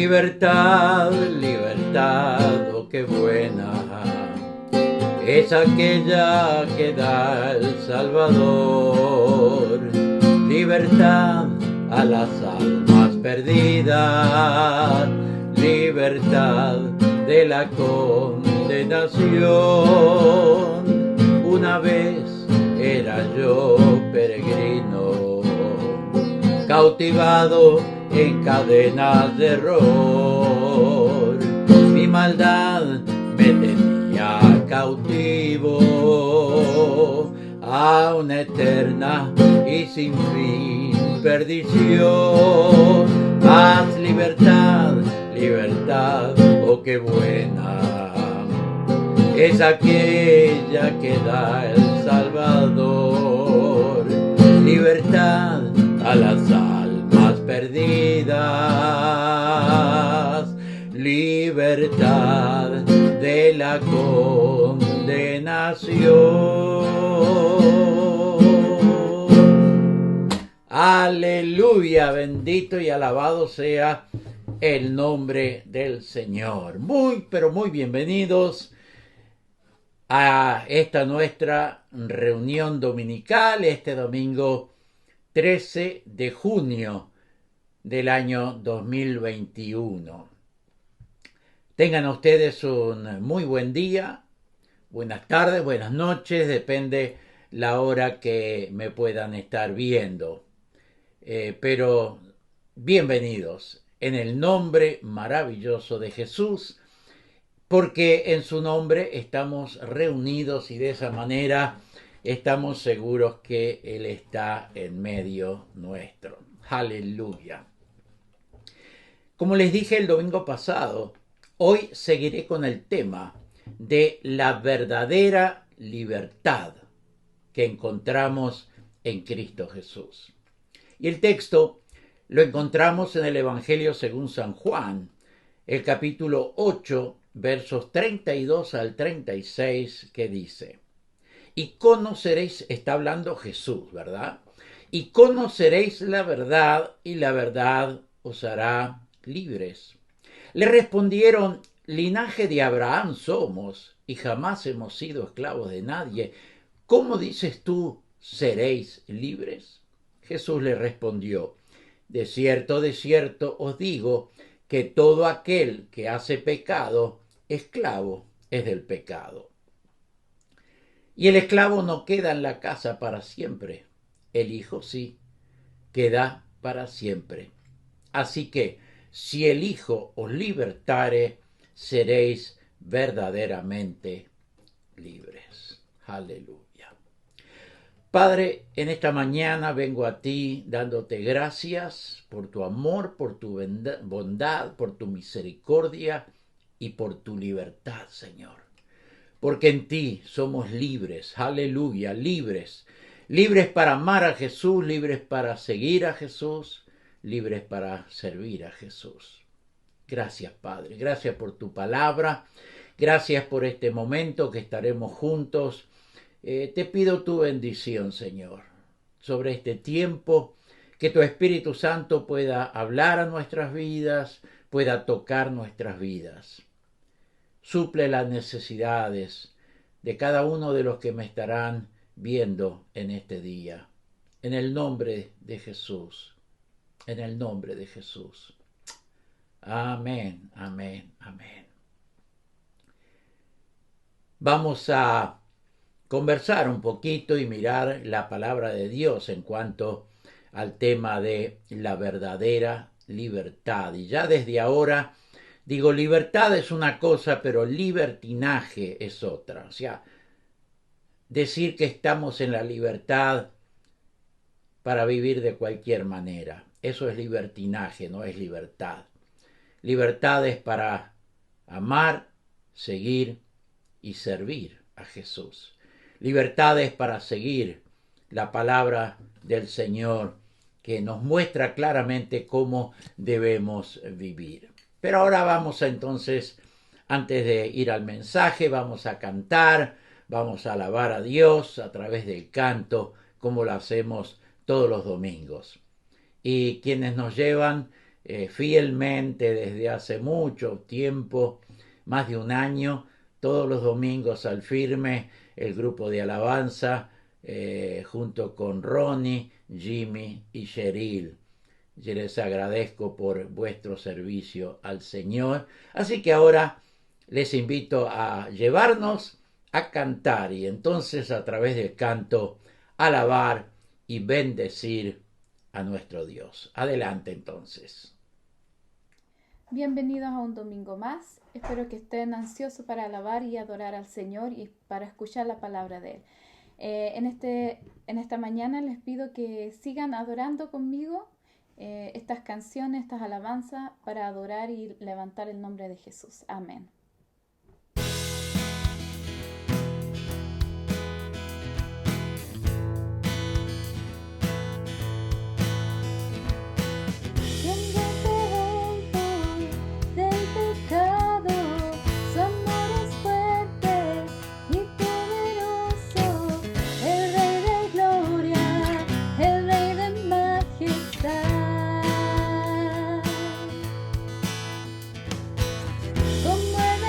Libertad, libertad, oh qué buena es aquella que da el Salvador. Libertad a las almas perdidas, libertad de la condenación. Una vez era yo peregrino, cautivado en cadenas de error. Mi maldad me tenía cautivo a una eterna y sin fin perdición. Haz libertad, libertad, oh qué buena es aquella que da el Salvador. Libertad a las almas perdidas, libertad de la condenación. Aleluya, bendito y alabado sea el nombre del Señor. Muy, pero muy bienvenidos a esta nuestra reunión dominical, este domingo 13 de junio del año 2021. Tengan ustedes un muy buen día, buenas tardes, buenas noches, depende la hora que me puedan estar viendo. Pero bienvenidos en el nombre maravilloso de Jesús, porque en su nombre estamos reunidos y de esa manera estamos seguros que Él está en medio nuestro. Aleluya. Como les dije el domingo pasado, hoy seguiré con el tema de la verdadera libertad que encontramos en Cristo Jesús. Y el texto lo encontramos en el Evangelio según San Juan, el capítulo 8, versos 32 al 36, que dice: y conoceréis, está hablando Jesús, ¿verdad? Y conoceréis la verdad, y la verdad os hará libres. Le respondieron: linaje de Abraham somos, y jamás hemos sido esclavos de nadie. ¿Cómo dices tú, seréis libres? Jesús le respondió: de cierto os digo, que todo aquel que hace pecado, esclavo es del pecado. Y el esclavo no queda en la casa para siempre, el Hijo sí, queda para siempre. Así que, si el Hijo os libertare, seréis verdaderamente libres. Aleluya. Padre, en esta mañana vengo a ti dándote gracias por tu amor, por tu bondad, por tu misericordia y por tu libertad, Señor. Porque en ti somos libres, aleluya, libres. Libres para amar a Jesús, libres para seguir a Jesús, libres para servir a Jesús. Gracias, Padre, gracias por tu palabra, gracias por este momento que estaremos juntos. Te pido tu bendición, Señor, sobre este tiempo, que tu Espíritu Santo pueda hablar a nuestras vidas, pueda tocar nuestras vidas. Suple las necesidades de cada uno de los que me estarán viendo en este día. En el nombre de Jesús. En el nombre de Jesús. Amén, amén, amén. Vamos a conversar un poquito y mirar la palabra de Dios en cuanto al tema de la verdadera libertad. Y ya desde ahora digo, libertad es una cosa, pero libertinaje es otra. O sea, decir que estamos en la libertad para vivir de cualquier manera. Eso es libertinaje, no es libertad. Libertad es para amar, seguir y servir a Jesús. Libertad es para seguir la palabra del Señor, que nos muestra claramente cómo debemos vivir. Pero ahora vamos a, entonces, antes de ir al mensaje, vamos a cantar, vamos a alabar a Dios a través del canto, como lo hacemos todos los domingos. Y quienes nos llevan fielmente desde hace mucho tiempo, más de un año, todos los domingos al firme, el grupo de alabanza, junto con Ronnie, Jimmy y Cheryl. Yo les agradezco por vuestro servicio al Señor. Así que ahora les invito a llevarnos a cantar y entonces a través del canto alabar y bendecir a nuestro Dios. Adelante entonces. Bienvenidos a un domingo más. Espero que estén ansiosos para alabar y adorar al Señor y para escuchar la palabra de Él. En esta mañana les pido que sigan adorando conmigo estas canciones, estas alabanzas para adorar y levantar el nombre de Jesús. Amén. Como el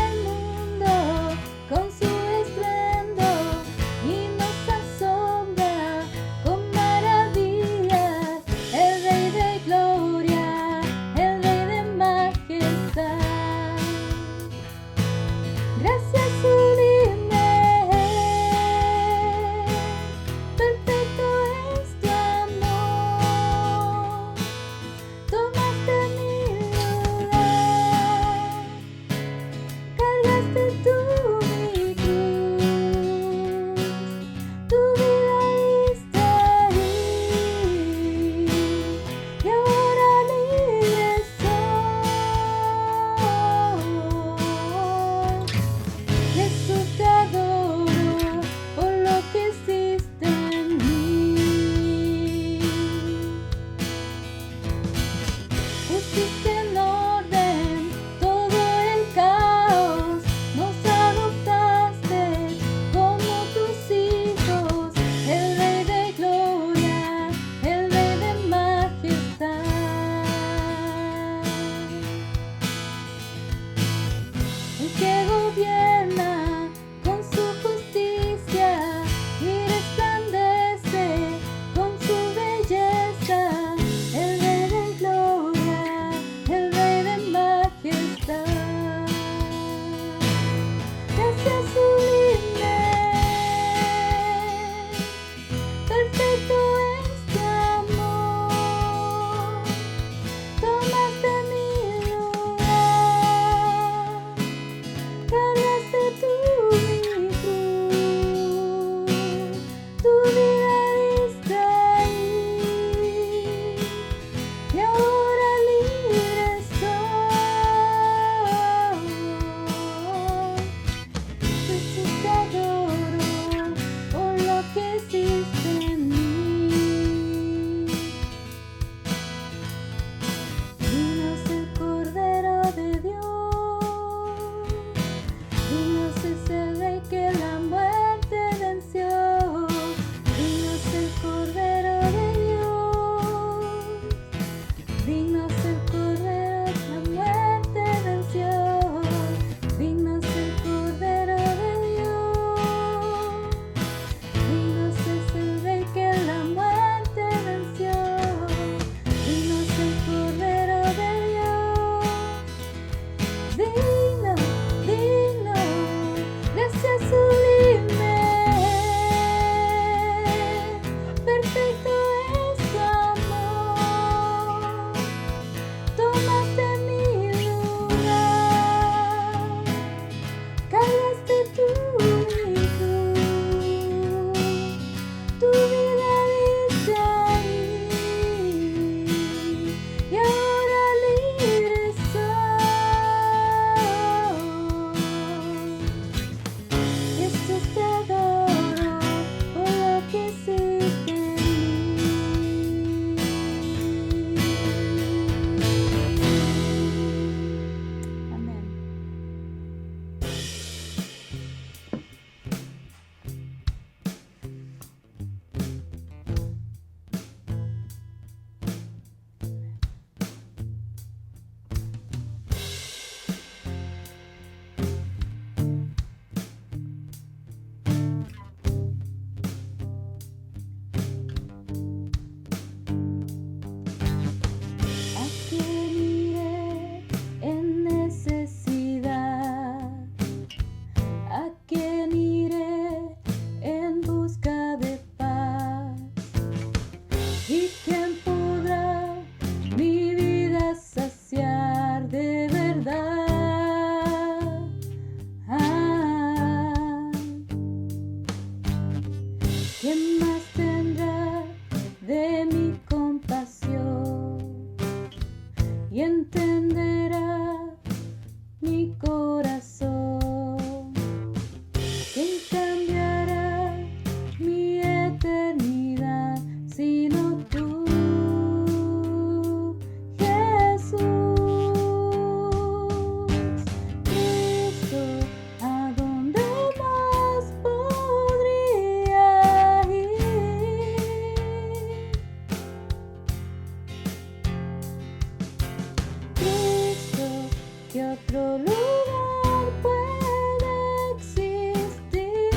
otro lugar puede existir.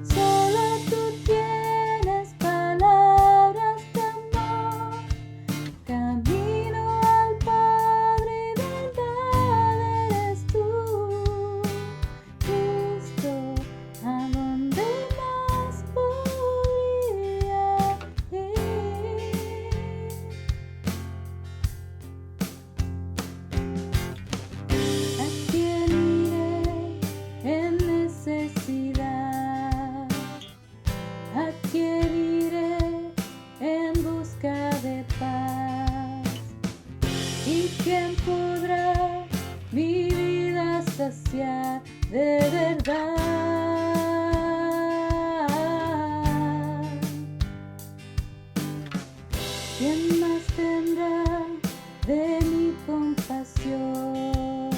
Solo tú tienes palabras de amor, camino al Padre, verdad eres tú, Cristo, ¿a dónde más podría ir? ¿A quién iré en necesidad? ¿A quién iré en busca de paz? ¿Y quién podrá mi vida saciar de verdad? ¿Quién más tendrá de mi compasión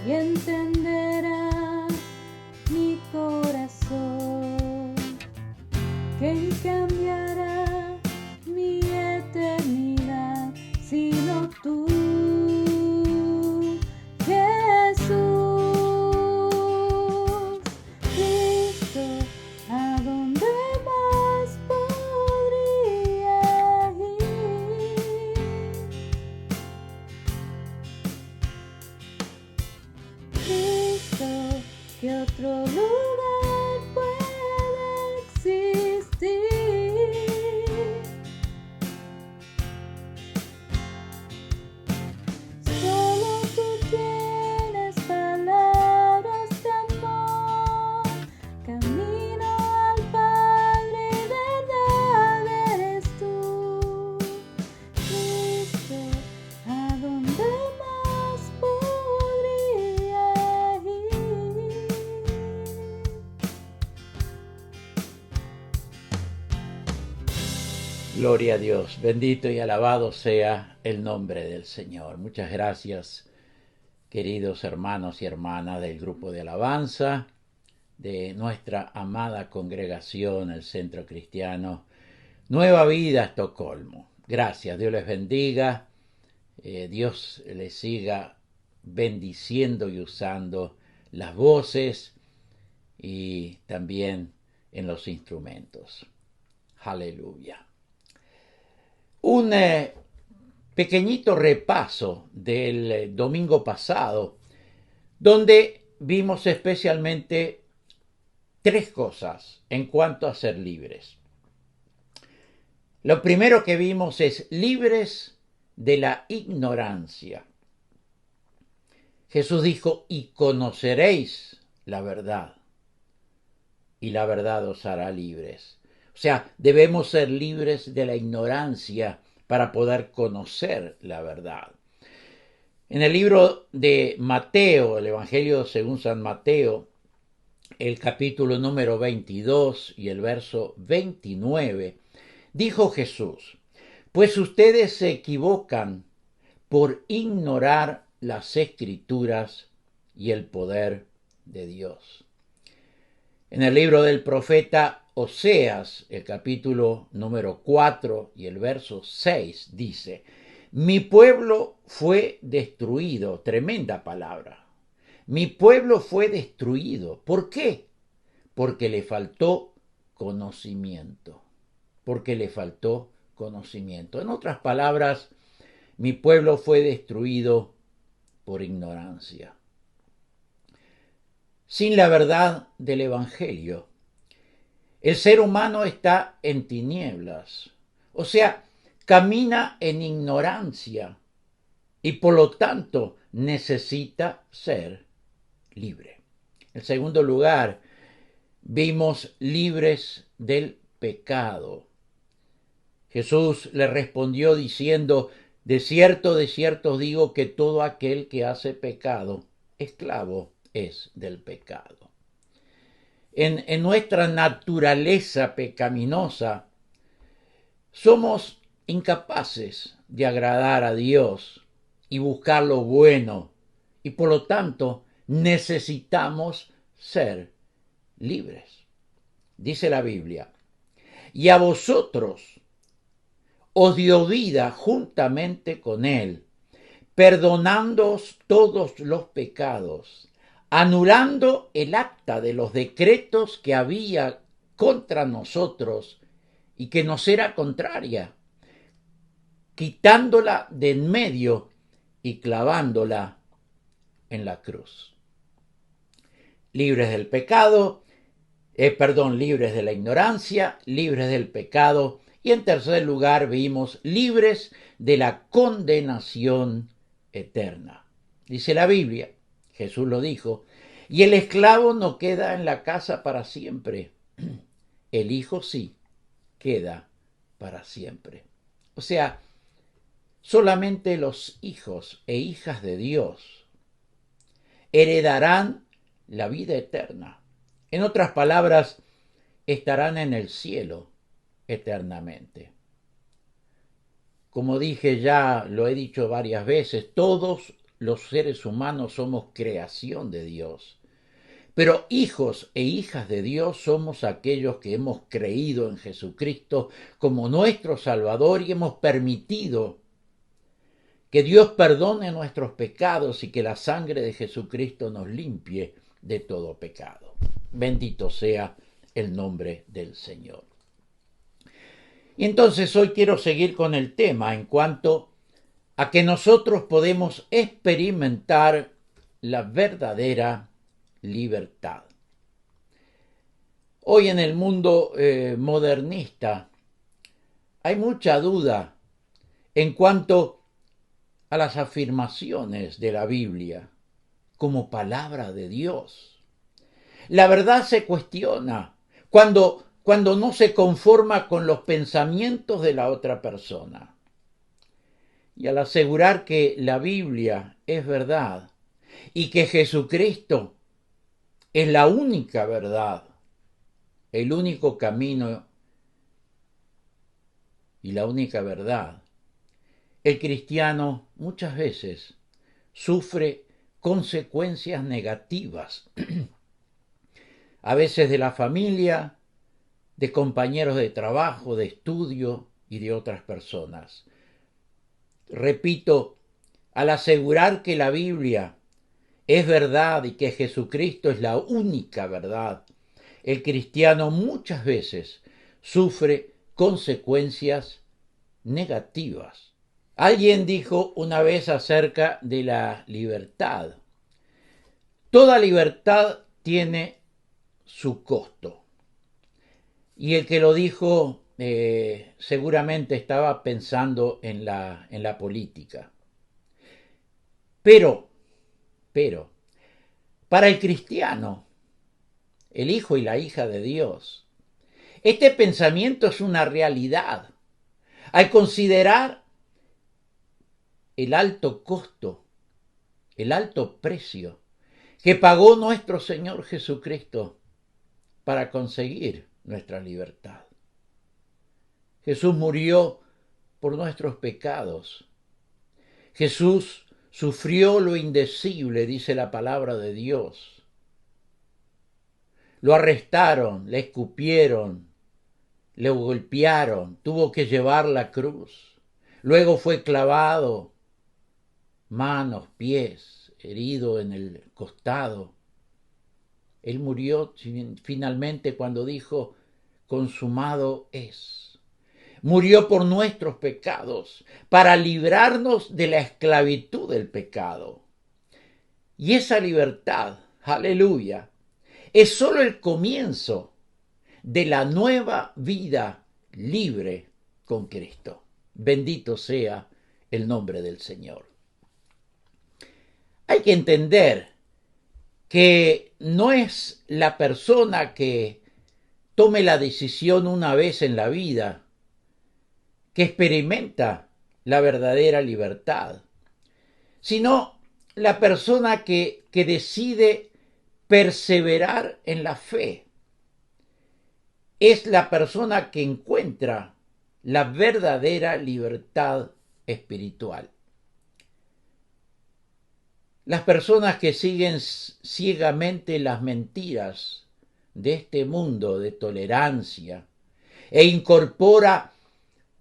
y entenderá mi corazón? ¿Quién cambiará mi eternidad sino tú, Jesús? Cristo, ¿a dónde más podría ir? Cristo, ¿qué otro lugar puede existir? Solo tú tienes palabras de amor, camino al Padre, verdad eres tú, Cristo, ¿a dónde más podría ir? Gloria a Dios, bendito y alabado sea el nombre del Señor. Muchas gracias, queridos hermanos y hermanas del grupo de alabanza, de nuestra amada congregación, el Centro Cristiano Nueva Vida, Estocolmo. Gracias, Dios les bendiga, Dios les siga bendiciendo y usando las voces y también en los instrumentos. Aleluya. Un pequeñito repaso del domingo pasado, donde vimos especialmente tres cosas en cuanto a ser libres. Lo primero que vimos es libres de la ignorancia. Jesús dijo, y conoceréis la verdad, y la verdad os hará libres. O sea, debemos ser libres de la ignorancia para poder conocer la verdad. En el libro de Mateo, el Evangelio según San Mateo, el capítulo número 22 y el verso 29, dijo Jesús, pues ustedes se equivocan por ignorar las Escrituras y el poder de Dios. En el libro del profeta Oseas, el capítulo número 4 y el verso 6 dice, mi pueblo fue destruido, tremenda palabra, mi pueblo fue destruido. ¿Por qué? Porque le faltó conocimiento, porque le faltó conocimiento. En otras palabras, mi pueblo fue destruido por ignorancia. Sin la verdad del Evangelio, el ser humano está en tinieblas, o sea, camina en ignorancia y por lo tanto necesita ser libre. En segundo lugar, vimos libres del pecado. Jesús le respondió diciendo, de cierto os digo que todo aquel que hace pecado, esclavo es del pecado. En nuestra naturaleza pecaminosa, somos incapaces de agradar a Dios y buscar lo bueno, y por lo tanto necesitamos ser libres. Dice la Biblia, y a vosotros os dio vida juntamente con él, perdonándoos todos los pecados, anulando el acta de los decretos que había contra nosotros y que nos era contraria, quitándola de en medio y clavándola en la cruz. Libres del pecado, libres de la ignorancia, libres del pecado, y en tercer lugar vimos libres de la condenación eterna. Dice la Biblia, Jesús lo dijo, y el esclavo no queda en la casa para siempre, el hijo sí queda para siempre. O sea, solamente los hijos e hijas de Dios heredarán la vida eterna. En otras palabras, estarán en el cielo eternamente. Como dije ya, lo he dicho varias veces, todos los seres humanos somos creación de Dios. Pero hijos e hijas de Dios somos aquellos que hemos creído en Jesucristo como nuestro Salvador y hemos permitido que Dios perdone nuestros pecados y que la sangre de Jesucristo nos limpie de todo pecado. Bendito sea el nombre del Señor. Y entonces hoy quiero seguir con el tema en cuanto a que nosotros podemos experimentar la verdadera libertad. Hoy en el mundo modernista hay mucha duda en cuanto a las afirmaciones de la Biblia como palabra de Dios. La verdad se cuestiona cuando no se conforma con los pensamientos de la otra persona. Y al asegurar que la Biblia es verdad y que Jesucristo es la única verdad, el único camino y la única verdad, el cristiano muchas veces sufre consecuencias negativas, a veces de la familia, de compañeros de trabajo, de estudio y de otras personas. Repito, al asegurar que la Biblia es verdad y que Jesucristo es la única verdad, el cristiano muchas veces sufre consecuencias negativas. Alguien dijo una vez acerca de la libertad: toda libertad tiene su costo. Y el que lo dijo seguramente estaba pensando en la política. Pero, para el cristiano, el hijo y la hija de Dios, este pensamiento es una realidad. Al considerar el alto costo, el alto precio que pagó nuestro Señor Jesucristo para conseguir nuestra libertad. Jesús murió por nuestros pecados. Jesús sufrió lo indecible, dice la palabra de Dios. Lo arrestaron, le escupieron, le golpearon, tuvo que llevar la cruz. Luego fue clavado, manos, pies, herido en el costado. Él murió finalmente cuando dijo: consumado es. Murió por nuestros pecados, para librarnos de la esclavitud del pecado. Y esa libertad, aleluya, es solo el comienzo de la nueva vida libre con Cristo. Bendito sea el nombre del Señor. Hay que entender que no es la persona que tome la decisión una vez en la vida que experimenta la verdadera libertad, sino la persona que decide perseverar en la fe. Es la persona que encuentra la verdadera libertad espiritual. Las personas que siguen ciegamente las mentiras de este mundo de tolerancia e incorpora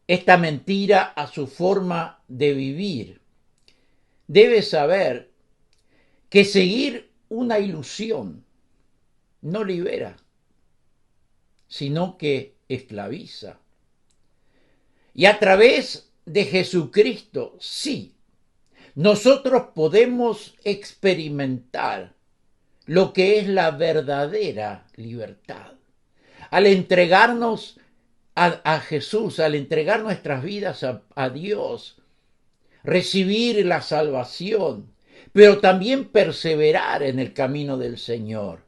esta mentira a su forma de vivir, debe saber que seguir una ilusión no libera, sino que esclaviza. Y a través de Jesucristo, sí, nosotros podemos experimentar lo que es la verdadera libertad. Al entregarnos a Jesús, al entregar nuestras vidas a Dios, recibir la salvación, pero también perseverar en el camino del Señor.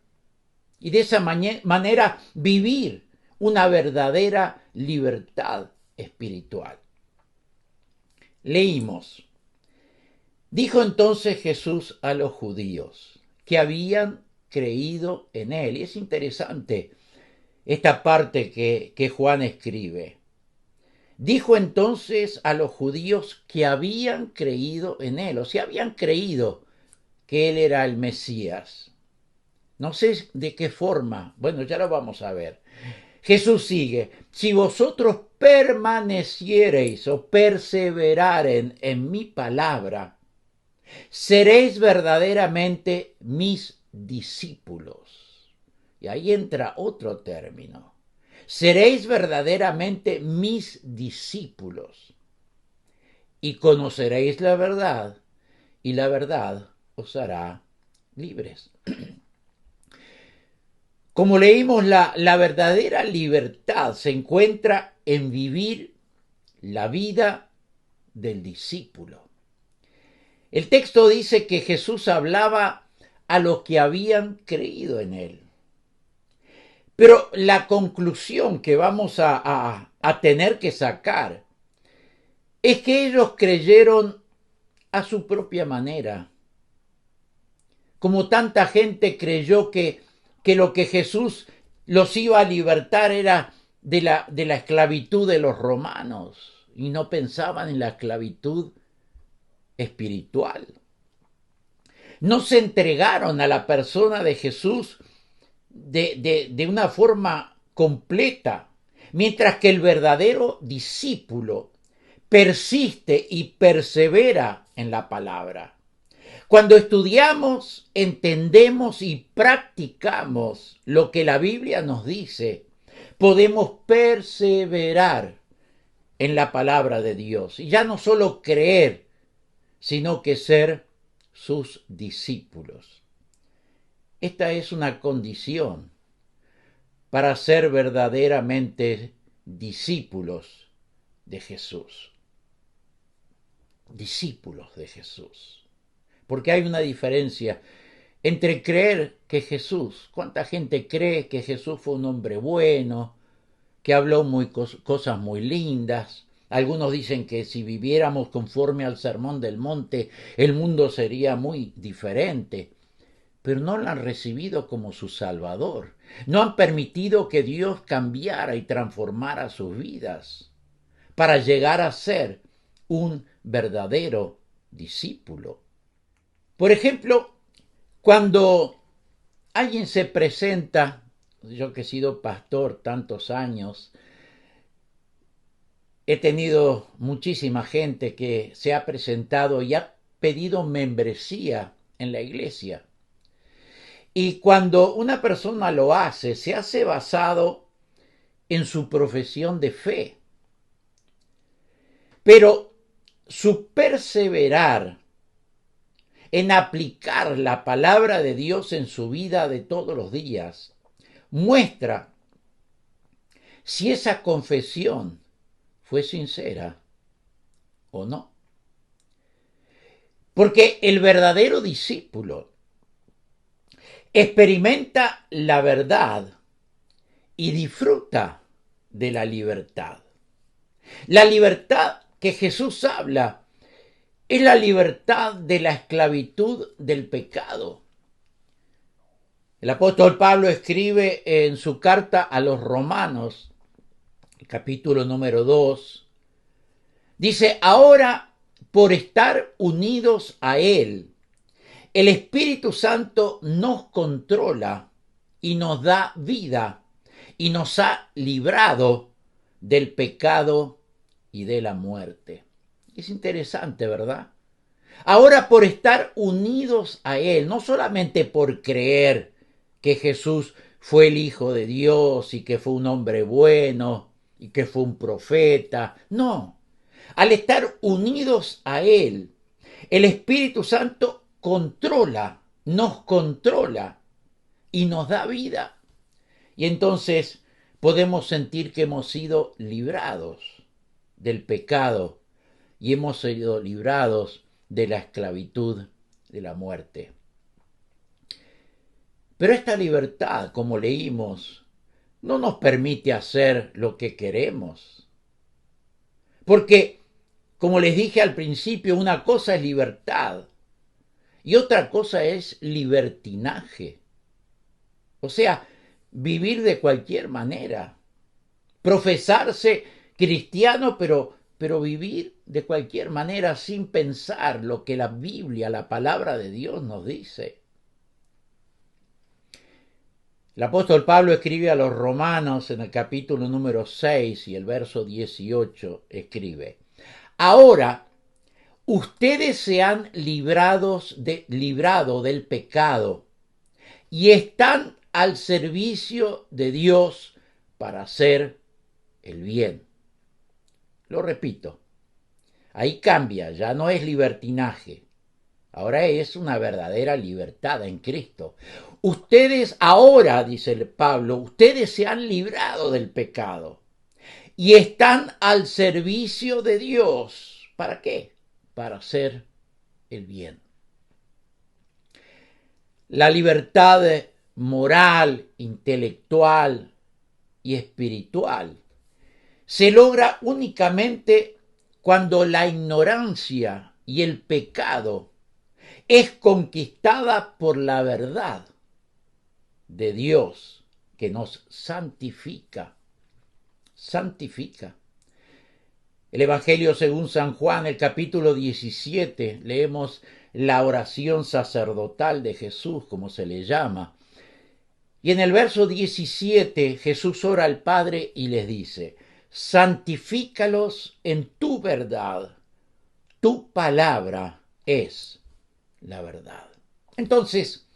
Y de esa manera vivir una verdadera libertad espiritual. Leímos. Dijo entonces Jesús a los judíos que habían creído en él. Y es interesante esta parte que Juan escribe. Dijo entonces a los judíos que habían creído en él, o sea, habían creído que él era el Mesías. No sé de qué forma, bueno, ya lo vamos a ver. Jesús sigue, si vosotros permaneciereis o perseveraren en mi palabra, seréis verdaderamente mis discípulos. Y ahí entra otro término. Seréis verdaderamente mis discípulos. Y conoceréis la verdad, y la verdad os hará libres. Como leímos, la verdadera libertad se encuentra en vivir la vida del discípulo. El texto dice que Jesús hablaba a los que habían creído en él. Pero la conclusión que vamos a tener que sacar es que ellos creyeron a su propia manera. Como tanta gente creyó que lo que Jesús los iba a libertar era de la esclavitud de los romanos y no pensaban en la esclavitud espiritual. No se entregaron a la persona de Jesús de una forma completa, mientras que el verdadero discípulo persiste y persevera en la palabra. Cuando estudiamos, entendemos y practicamos lo que la Biblia nos dice, podemos perseverar en la palabra de Dios. Y ya no solo creer, sino que ser sus discípulos. Esta es una condición para ser verdaderamente discípulos de Jesús. Discípulos de Jesús. Porque hay una diferencia entre creer que Jesús, ¿cuánta gente cree que Jesús fue un hombre bueno, que habló cosas muy lindas? Algunos dicen que si viviéramos conforme al Sermón del Monte, el mundo sería muy diferente. Pero no lo han recibido como su Salvador. No han permitido que Dios cambiara y transformara sus vidas para llegar a ser un verdadero discípulo. Por ejemplo, cuando alguien se presenta, yo que he sido pastor tantos años, he tenido muchísima gente que se ha presentado y ha pedido membresía en la iglesia. Y cuando una persona lo hace, se hace basado en su profesión de fe. Pero su perseverar en aplicar la palabra de Dios en su vida de todos los días muestra si esa confesión fue sincera o no. Porque el verdadero discípulo experimenta la verdad y disfruta de la libertad. La libertad que Jesús habla es la libertad de la esclavitud del pecado. El apóstol Pablo escribe en su carta a los Romanos, el capítulo número 2, dice, ahora por estar unidos a Él, el Espíritu Santo nos controla y nos da vida y nos ha librado del pecado y de la muerte. Es interesante, ¿verdad? Ahora, por estar unidos a Él, no solamente por creer que Jesús fue el Hijo de Dios y que fue un hombre bueno y que fue un profeta, no. Al estar unidos a Él, el Espíritu Santo nos controla y nos da vida. Y entonces podemos sentir que hemos sido librados del pecado y hemos sido librados de la esclavitud de la muerte. Pero esta libertad, como leímos, no nos permite hacer lo que queremos. Porque, como les dije al principio, una cosa es libertad y otra cosa es libertinaje. O sea, vivir de cualquier manera. Profesarse cristiano, pero vivir de cualquier manera sin pensar lo que la Biblia, la palabra de Dios nos dice. El apóstol Pablo escribe a los romanos en el capítulo número 6 y el verso 18, escribe: Ahora, ustedes se han librado del pecado y están al servicio de Dios para hacer el bien. Lo repito, ahí cambia, ya no es libertinaje, ahora es una verdadera libertad en Cristo. Ustedes ahora, dice Pablo, ustedes se han librado del pecado y están al servicio de Dios. ¿Para qué? Para hacer el bien. La libertad moral, intelectual y espiritual se logra únicamente cuando la ignorancia y el pecado es conquistada por la verdad de Dios que nos santifica. Santifica. El Evangelio según San Juan, el capítulo 17, leemos la oración sacerdotal de Jesús, como se le llama. Y en el verso 17 Jesús ora al Padre y les dice: santifícalos en tu verdad, tu palabra es la verdad. Entonces,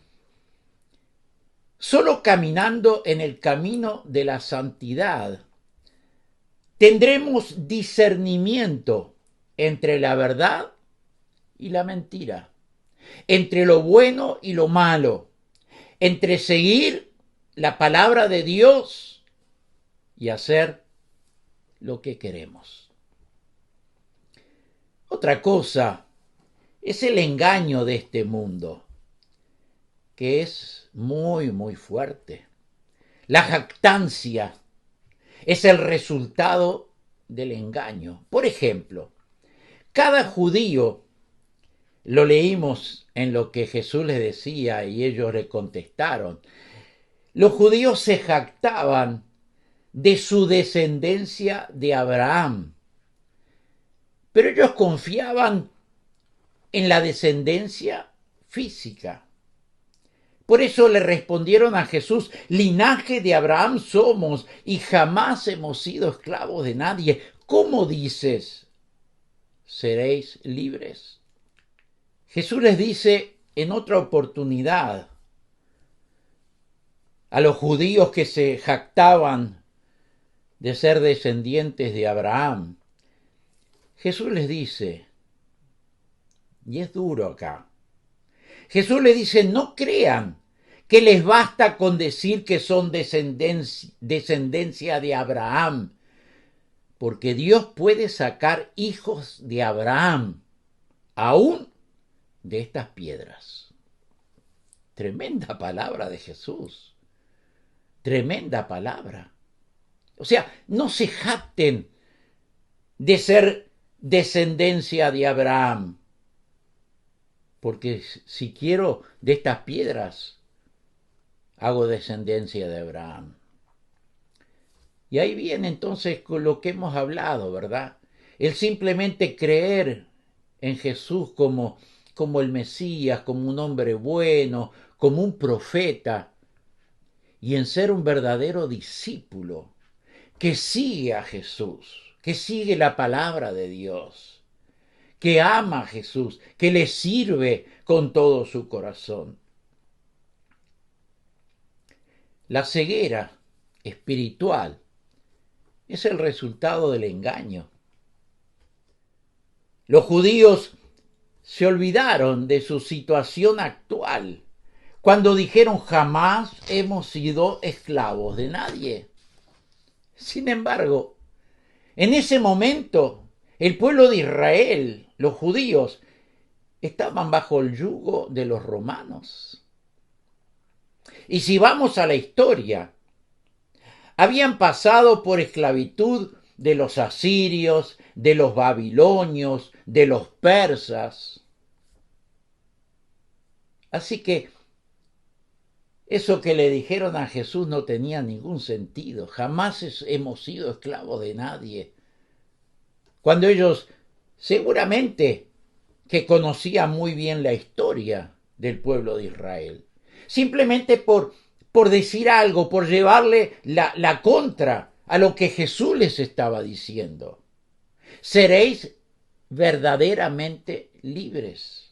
solo caminando en el camino de la santidad tendremos discernimiento entre la verdad y la mentira, entre lo bueno y lo malo, entre seguir la palabra de Dios y hacer lo que queremos. Otra cosa es el engaño de este mundo, que es muy, muy fuerte. La jactancia es el resultado del engaño. Por ejemplo, cada judío, lo leímos en lo que Jesús les decía y ellos le contestaron, los judíos se jactaban de su descendencia de Abraham, pero ellos confiaban en la descendencia física. Por eso le respondieron a Jesús: linaje de Abraham somos y jamás hemos sido esclavos de nadie. ¿Cómo dices, seréis libres? Jesús les dice en otra oportunidad a los judíos que se jactaban de ser descendientes de Abraham. Jesús les dice, y es duro acá, Jesús les dice: no crean que les basta con decir que son descendencia de Abraham, porque Dios puede sacar hijos de Abraham, aún de estas piedras. Tremenda palabra de Jesús. Tremenda palabra. O sea, no se jacten de ser descendencia de Abraham, porque si quiero de estas piedras, hago descendencia de Abraham. Y ahí viene entonces con lo que hemos hablado, ¿verdad? El simplemente creer en Jesús como el Mesías, como un hombre bueno, como un profeta, y en ser un verdadero discípulo que sigue a Jesús, que sigue la palabra de Dios, que ama a Jesús, que le sirve con todo su corazón. La ceguera espiritual es el resultado del engaño. Los judíos se olvidaron de su situación actual cuando dijeron jamás hemos sido esclavos de nadie. Sin embargo, en ese momento el pueblo de Israel, los judíos, estaban bajo el yugo de los romanos. Y si vamos a la historia, habían pasado por esclavitud de los asirios, de los babilonios, de los persas. Así que eso que le dijeron a Jesús no tenía ningún sentido. Jamás hemos sido esclavos de nadie. Cuando ellos seguramente que conocían muy bien la historia del pueblo de Israel. Simplemente por decir algo, por llevarle la contra a lo que Jesús les estaba diciendo. Seréis verdaderamente libres.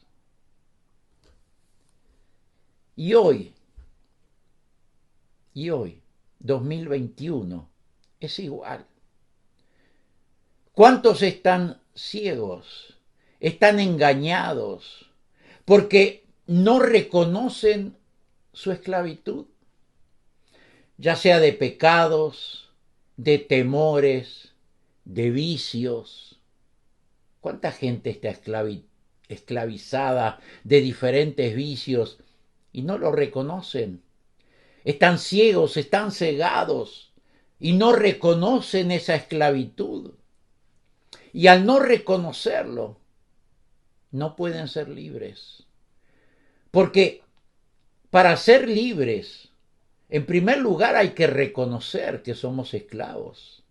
Y hoy, 2021, es igual. ¿Cuántos están ciegos? Están engañados porque no reconocen su esclavitud, ya sea de pecados, de temores, de vicios. ¿Cuánta gente está esclavizada de diferentes vicios y no lo reconocen? Están ciegos, están cegados y no reconocen esa esclavitud. Y al no reconocerlo, no pueden ser libres. Porque para ser libres, en primer lugar hay que reconocer que somos esclavos.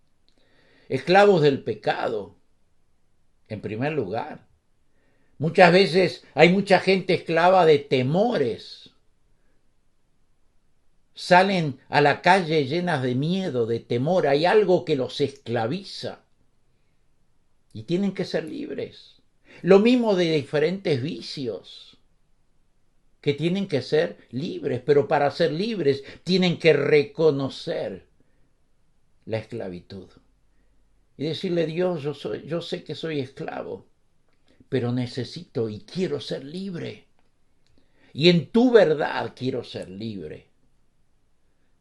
Esclavos del pecado, en primer lugar. Muchas veces hay mucha gente esclava de temores. Salen a la calle llenas de miedo, de temor. Hay algo que los esclaviza. Y tienen que ser libres. Lo mismo de diferentes vicios, que tienen que ser libres, pero para ser libres tienen que reconocer la esclavitud. Y decirle, Dios, yo sé que soy esclavo, pero necesito y quiero ser libre. Y en tu verdad quiero ser libre.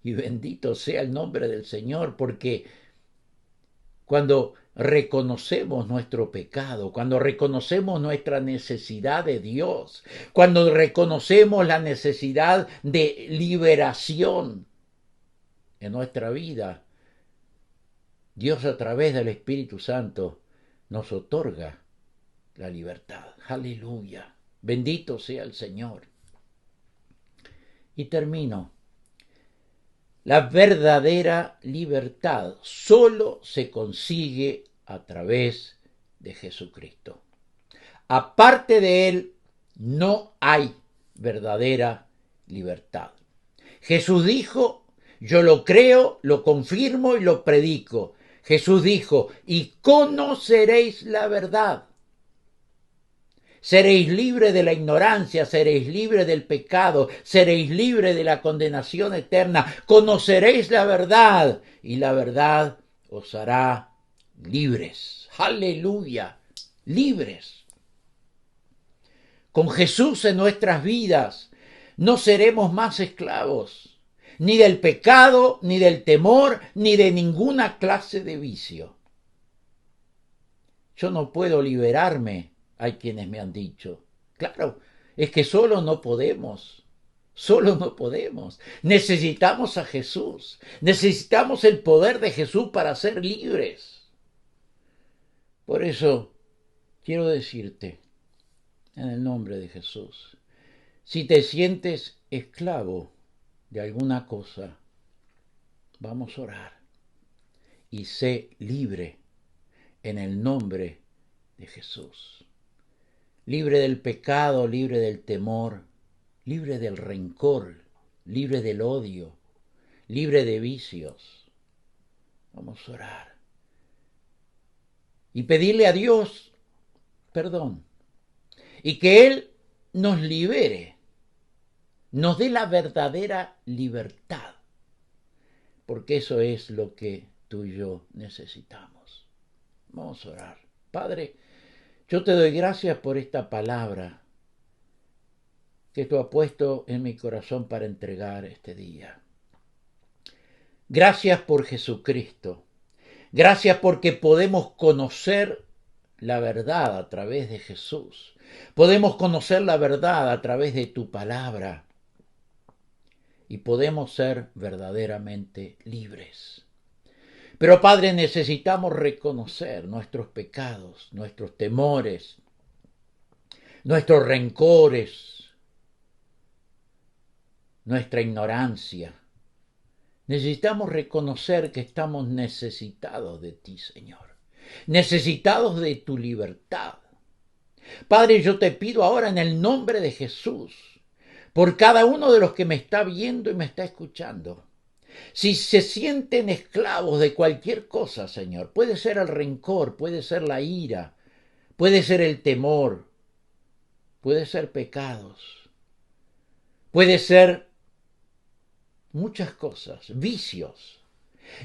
Y bendito sea el nombre del Señor, porque cuando reconocemos nuestro pecado, cuando reconocemos nuestra necesidad de Dios, cuando reconocemos la necesidad de liberación en nuestra vida, Dios a través del Espíritu Santo nos otorga la libertad. Aleluya. Bendito sea el Señor. Y termino. La verdadera libertad solo se consigue a través de Jesucristo. Aparte de Él, no hay verdadera libertad. Jesús dijo, yo lo creo, lo confirmo y lo predico. Jesús dijo, y conoceréis la verdad. Seréis libres de la ignorancia, seréis libres del pecado, seréis libres de la condenación eterna. Conoceréis la verdad y la verdad os hará libres. Aleluya, libres. Con Jesús en nuestras vidas no seremos más esclavos, ni del pecado, ni del temor, ni de ninguna clase de vicio. Yo no puedo liberarme. Hay quienes me han dicho, claro, es que solo no podemos. Necesitamos a Jesús. Necesitamos el poder de Jesús para ser libres. Por eso quiero decirte, en el nombre de Jesús, si te sientes esclavo de alguna cosa, vamos a orar y sé libre en el nombre de Jesús. Libre del pecado, libre del temor, libre del rencor, libre del odio, libre de vicios. Vamos a orar. y pedirle a Dios perdón y que Él nos libere, nos dé la verdadera libertad, porque eso es lo que tú y yo necesitamos. Vamos a orar. Padre, yo te doy gracias por esta palabra que tú has puesto en mi corazón para entregar este día. Gracias por Jesucristo. Gracias porque podemos conocer la verdad a través de Jesús. Podemos conocer la verdad a través de tu palabra. Y podemos ser verdaderamente libres. Pero Padre, necesitamos reconocer nuestros pecados, nuestros temores, nuestros rencores, nuestra ignorancia. Necesitamos reconocer que estamos necesitados de ti, Señor. Necesitados de tu libertad. Padre, yo te pido ahora en el nombre de Jesús, por cada uno de los que me está viendo y me está escuchando, si se sienten esclavos de cualquier cosa, Señor, puede ser el rencor, puede ser la ira, puede ser el temor, puede ser pecados, puede ser muchas cosas, vicios.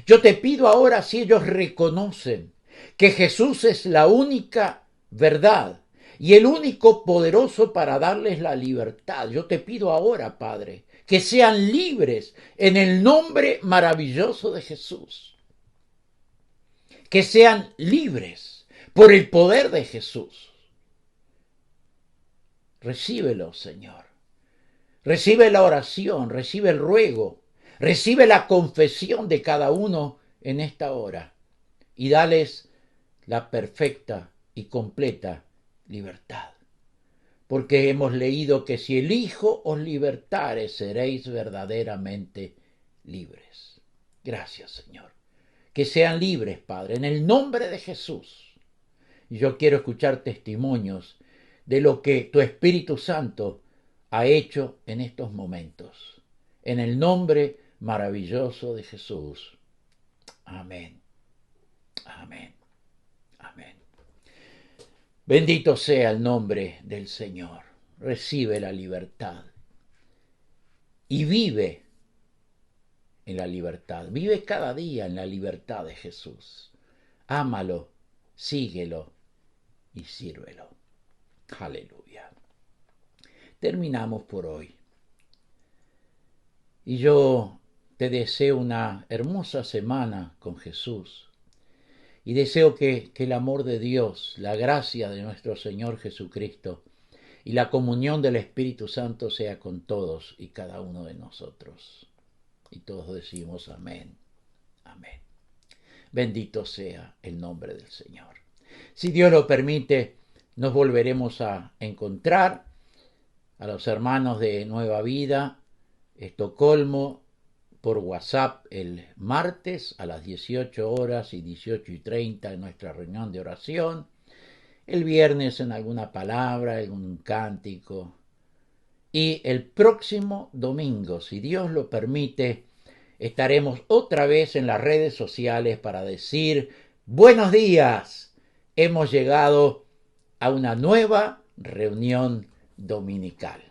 Yo te pido ahora, si ellos reconocen que Jesús es la única verdad y el único poderoso para darles la libertad, yo te pido ahora, Padre, que sean libres en el nombre maravilloso de Jesús. Que sean libres por el poder de Jesús. Recíbelo, Señor. Recibe la oración, recibe el ruego, recibe la confesión de cada uno en esta hora y dales la perfecta y completa libertad. Porque hemos leído que si el Hijo os libertare, seréis verdaderamente libres. Gracias, Señor. Que sean libres, Padre, en el nombre de Jesús. Y yo quiero escuchar testimonios de lo que tu Espíritu Santo ha hecho en estos momentos. En el nombre maravilloso de Jesús. Amén. Amén. Amén. Bendito sea el nombre del Señor. Recibe la libertad. Y vive en la libertad. Vive cada día en la libertad de Jesús. Ámalo, síguelo y sírvelo. Aleluya. Terminamos por hoy. Y yo te deseo una hermosa semana con Jesús. Y deseo que el amor de Dios, la gracia de nuestro Señor Jesucristo y la comunión del Espíritu Santo sea con todos y cada uno de nosotros. Y todos decimos amén, amén. Bendito sea el nombre del Señor. Si Dios lo permite, nos volveremos a encontrar a los hermanos de Nueva Vida, Estocolmo, por WhatsApp el martes a las 18 horas y 18:30 en nuestra reunión de oración. El viernes en alguna palabra, en un cántico. Y el próximo domingo, si Dios lo permite, estaremos otra vez en las redes sociales para decir buenos días. Hemos llegado a una nueva reunión dominical.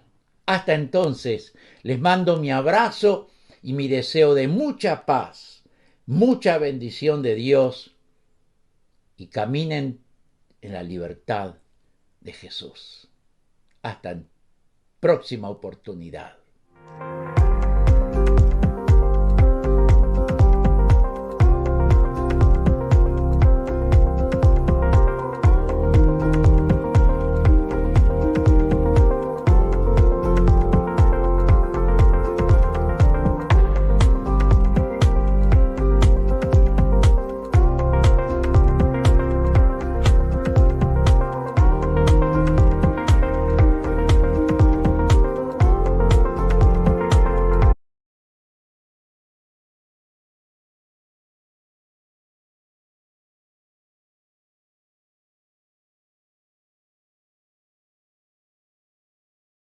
Hasta entonces, les mando mi abrazo y mi deseo de mucha paz, mucha bendición de Dios y caminen en la libertad de Jesús. Hasta próxima oportunidad.